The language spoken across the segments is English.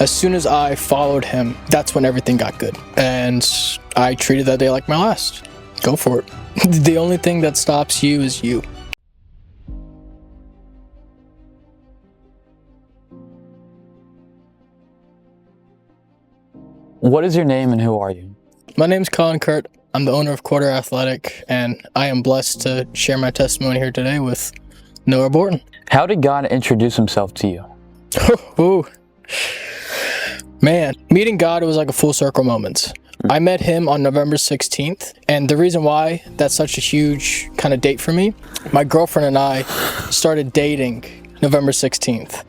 as soon as I followed him, that's when everything got good. And I treated that day like my last. Go for it. The only thing that stops you is you. What is your name and who are you? My name's Kaan Kurt. I'm the owner of Quarter Athletic, and I am blessed to share my testimony here today with Noah Borton. How did God introduce himself to you? Ooh. Man, meeting God was like a full circle moment. I met him on November 16th, and the reason why that's such a huge kind of date for me, my girlfriend and I started dating November 16th,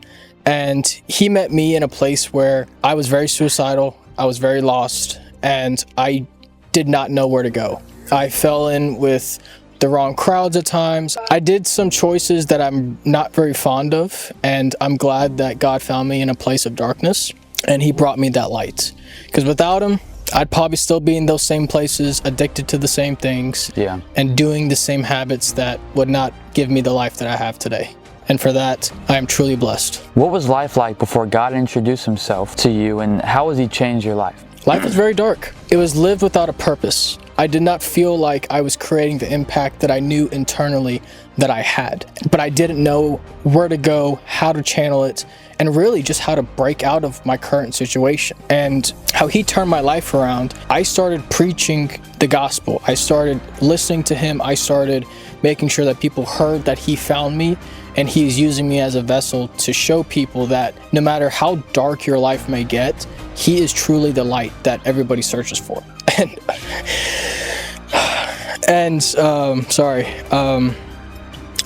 and he met me in a place where I was very suicidal, I was very lost, and I did not know where to go. I fell in with the wrong crowds at times. I did some choices that I'm not very fond of, and I'm glad that God found me in a place of darkness, and he brought me that light. Because without him, I'd probably still be in those same places, addicted to the same things, and doing the same habits that would not give me the life that I have today. And for that, I am truly blessed. What was life like before God introduced himself to you, and how has he changed your life? Life was very dark. It was lived without a purpose. I did not feel like I was creating the impact that I knew internally that I had. But I didn't know where to go, how to channel it, and really just how to break out of my current situation. And how he turned my life around, I started preaching the gospel. I started listening to him. I started making sure that people heard that he found me, and he's using me as a vessel to show people that no matter how dark your life may get, he is truly the light that everybody searches for. And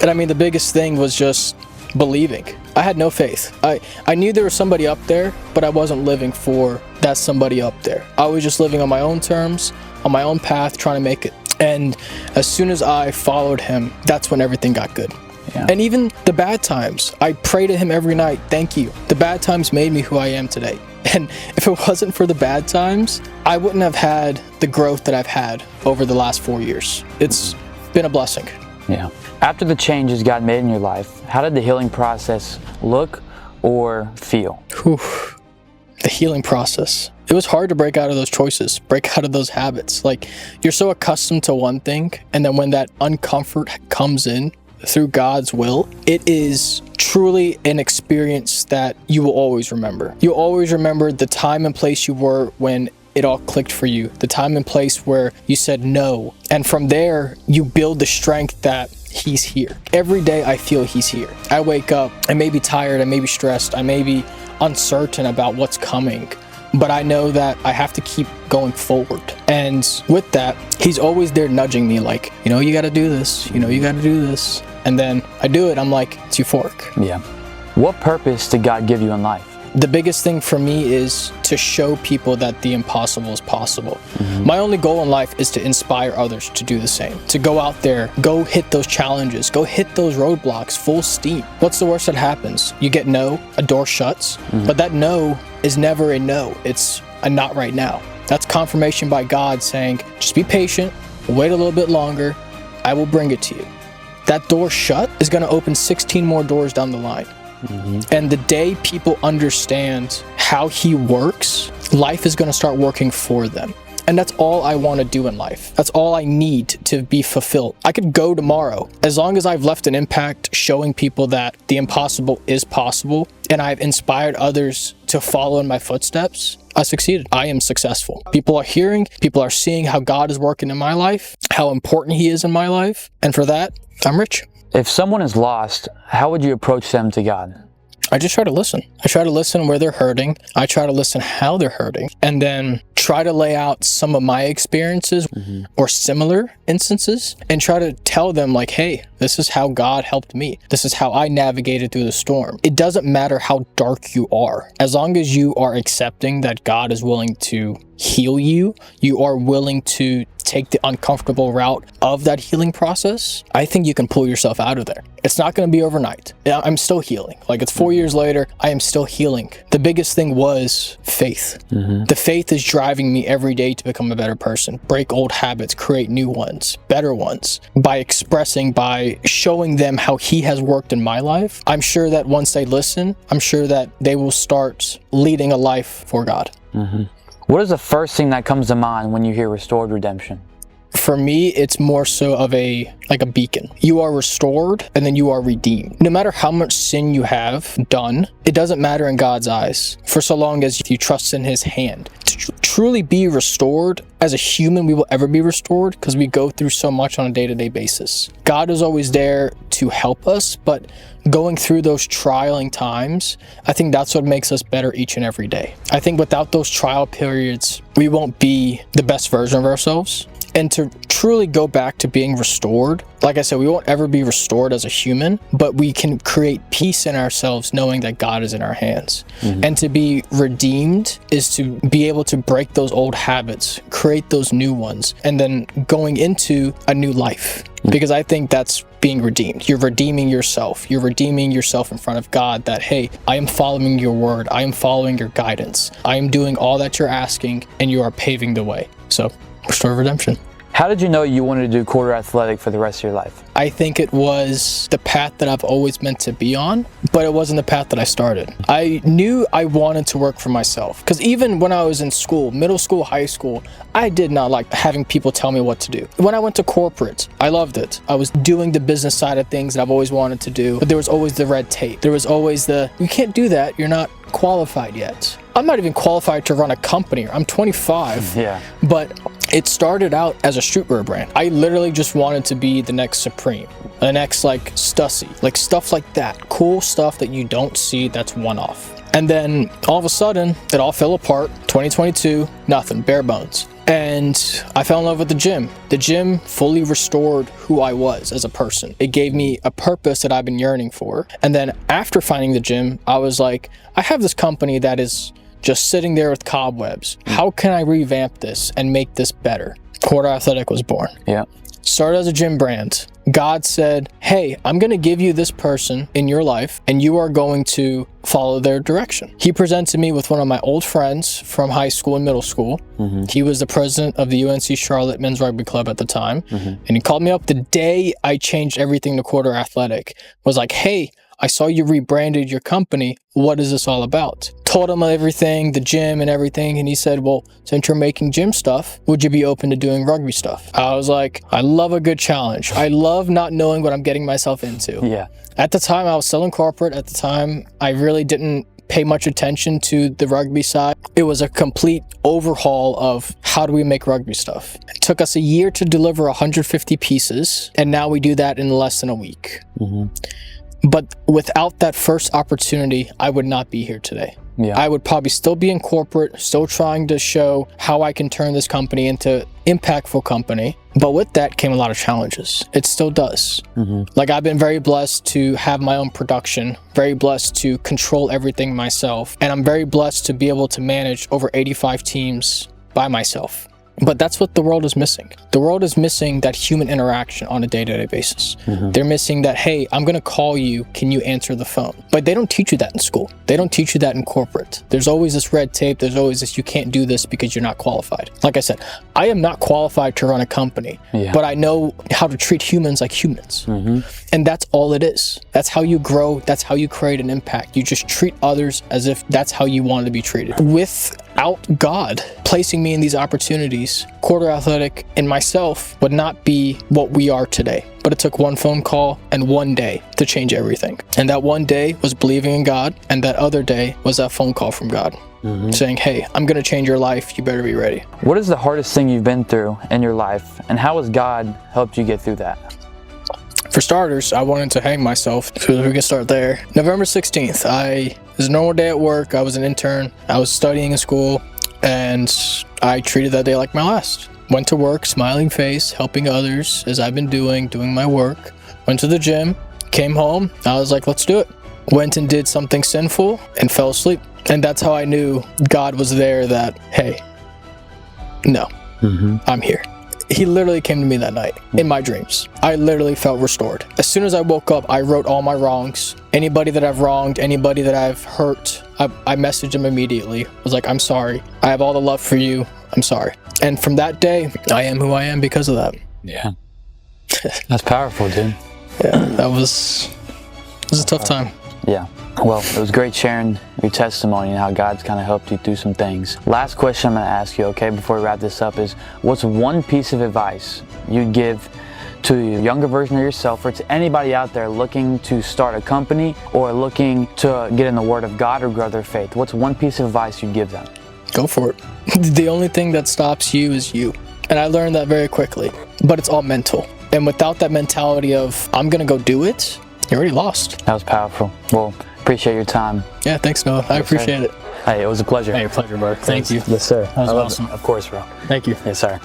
I mean, the biggest thing was just believing. I had no faith. I knew there was somebody up there, but I wasn't living for that somebody up there. I was just living on my own terms, on my own path, trying to make it. And as soon as I followed him, that's when everything got good. Yeah. And even the bad times, I pray to him every night, thank you. The bad times made me who I am today. And if it wasn't for the bad times, I wouldn't have had the growth that I've had over the last 4 years. It's been a blessing. Yeah. After the changes God made in your life, how did the healing process look or feel? The healing process. It was hard to break out of those choices, break out of those habits. Like, you're so accustomed to one thing, and then when that uncomfort comes in through God's will, it is truly an experience that you will always remember. You'll always remember the time and place you were when it all clicked for you, the time and place where you said no. And from there, you build the strength that he's here. Every day I feel he's here. I wake up, I may be tired, I may be stressed, I may be uncertain about what's coming, but I know that I have to keep going forward. And with that, he's always there nudging me like, you know, you got to do this, you know, you got to do this. And then I do it, I'm like, it's euphoric. Yeah. What purpose did God give you in life? The biggest thing for me is to show people that the impossible is possible. My only goal in life is to inspire others to do the same, to go out there, go hit those challenges, go hit those roadblocks full steam. What's the worst that happens? You get no, a door shuts, but that no is never a no. It's a not right now. That's confirmation by God saying, just be patient, wait a little bit longer, I will bring it to you. That door shut is going to open 16 more doors down the line. And the day people understand how he works, life is going to start working for them. And that's all I want to do in life. That's all I need to be fulfilled. I could go tomorrow. As long as I've left an impact showing people that the impossible is possible, and I've inspired others to follow in my footsteps, I succeeded. I am successful. People are hearing, people are seeing how God is working in my life, how important he is in my life. And for that, I'm rich. If someone is lost, how would you approach them to God? I just try to listen. I try to listen where they're hurting. I try to listen how they're hurting, and then try to lay out some of my experiences or similar instances and try to tell them like, hey, this is how God helped me. This is how I navigated through the storm. It doesn't matter how dark you are. As long as you are accepting that God is willing to heal you, you are willing to take the uncomfortable route of that healing process, I think you can pull yourself out of there. It's not going to be overnight. I'm still healing. Like, it's 4 years later, I am still healing. The biggest thing was faith. The faith is driving me every day to become a better person, break old habits, create new ones, better ones, by expressing, by showing them how he has worked in my life. I'm sure that once they listen, I'm sure that they will start leading a life for God. What is the first thing that comes to mind when you hear restored redemption? For me, it's more so of like a beacon. You are restored and then you are redeemed. No matter how much sin you have done, it doesn't matter in God's eyes, for so long as you trust in his hand. To truly be restored, as a human, we will ever be restored because we go through so much on a day-to-day basis. God is always there to help us, but going through those trialing times, I think that's what makes us better each and every day. I think without those trial periods, we won't be the best version of ourselves. And to truly go back to being restored, like I said, we won't ever be restored as a human, but we can create peace in ourselves knowing that God is in our hands. And to be redeemed is to be able to break those old habits, create those new ones, and then going into a new life. Because I think that's being redeemed. You're redeeming yourself. You're redeeming yourself in front of God that, hey, I am following your word. I am following your guidance. I am doing all that you're asking, and you are paving the way. So, restore redemption. How did you know you wanted to do quarter athletic for the rest of your life? I think it was the path that I've always meant to be on, but it wasn't the path that I started. I knew I wanted to work for myself, because even when I was in school, middle school, high school, I did not like having people tell me what to do. When I went to corporate, I loved it. I was doing the business side of things that I've always wanted to do, but there was always the red tape. There was always you can't do that. You're not qualified yet. I'm not even qualified to run a company. I'm 25. Yeah. But it started out as a streetwear brand. I literally just wanted to be the next Supreme, the next like Stussy, like stuff like that. Cool stuff that you don't see that's one-off. And then all of a sudden, it all fell apart. 2022, nothing, bare bones. And I fell in love with the gym. The gym fully restored who I was as a person. It gave me a purpose that I've been yearning for. And then after finding the gym, I was like, I have this company that is just sitting there with cobwebs. How can I revamp this and make this better? Quarter Athletic was born. Yeah. Started as a gym brand. God said, hey, I'm going to give you this person in your life and you are going to follow their direction. He presented me with one of my old friends from high school and middle school. He was the president of the UNC Charlotte Men's Rugby Club at the time. And he called me up the day I changed everything to Quarter Athletic. Was like, hey, I saw you rebranded your company. What is this all about? Told him everything, the gym and everything. And he said, well, since you're making gym stuff, would you be open to doing rugby stuff? I was like, I love a good challenge. I love not knowing what I'm getting myself into. Yeah. At the time, I was still in corporate. At the time, I really didn't pay much attention to the rugby side. It was a complete overhaul of how do we make rugby stuff. It took us a year to deliver 150 pieces, and now we do that in less than a week. But without that first opportunity, I would not be here today. Yeah. I would probably still be in corporate, still trying to show how I can turn this company into impactful company. But with that came a lot of challenges. It still does. Like, I've been very blessed to have my own production, very blessed to control everything myself. And I'm very blessed to be able to manage over 85 teams by myself. But that's what the world is missing. The world is missing that human interaction on a day-to-day basis. They're missing that, hey, I'm going to call you. Can you answer the phone? But they don't teach you that in school. They don't teach you that in corporate. There's always this red tape. There's always this, you can't do this because you're not qualified. Like I said, I am not qualified to run a company, but I know how to treat humans like humans. And that's all it is. That's how you grow. That's how you create an impact. You just treat others as if that's how you want to be treated. Without God placing me in these opportunities, Quarter Athletic and myself would not be what we are today. But it took one phone call and one day to change everything. And that one day was believing in God, and that other day was that phone call from God saying, hey, I'm going to change your life. You better be ready. What is the hardest thing you've been through in your life, and how has God helped you get through that? For starters, I wanted to hang myself, so we can start there. November 16th, it was a normal day at work. I was an intern. I was studying in school, and I treated that day like my last. Went to work, smiling face, helping others as I've been doing my work. Went to the gym, came home. I was like, let's do it. Went and did something sinful and fell asleep. And that's how I knew God was there, that, hey, no, I'm here. He literally came to me that night in my dreams. I literally felt restored. As soon as I woke up, I wrote all my wrongs. Anybody that I've wronged, anybody that I've hurt, I messaged him immediately. I was like, I'm sorry. I have all the love for you. I'm sorry. And from that day, I am who I am because of that. Yeah. That's powerful, dude. Yeah, it was a tough time. Yeah. Well, it was great sharing your testimony and how God's kind of helped you through some things. Last question I'm going to ask you, okay, before we wrap this up is, what's one piece of advice you'd give to a younger version of yourself, or to anybody out there looking to start a company or looking to get in the Word of God or grow their faith? What's one piece of advice you'd give them? Go for it. The only thing that stops you is you. And I learned that very quickly, but it's all mental. And without that mentality of, I'm going to go do it, you're already lost. That was powerful. Well, appreciate your time. Yeah, thanks, Noah. I appreciate it. Hey, it was a pleasure. Hey, pleasure, bro. Thank you. Yes, sir. That was awesome. Of course, bro. Thank you. Yes, sir.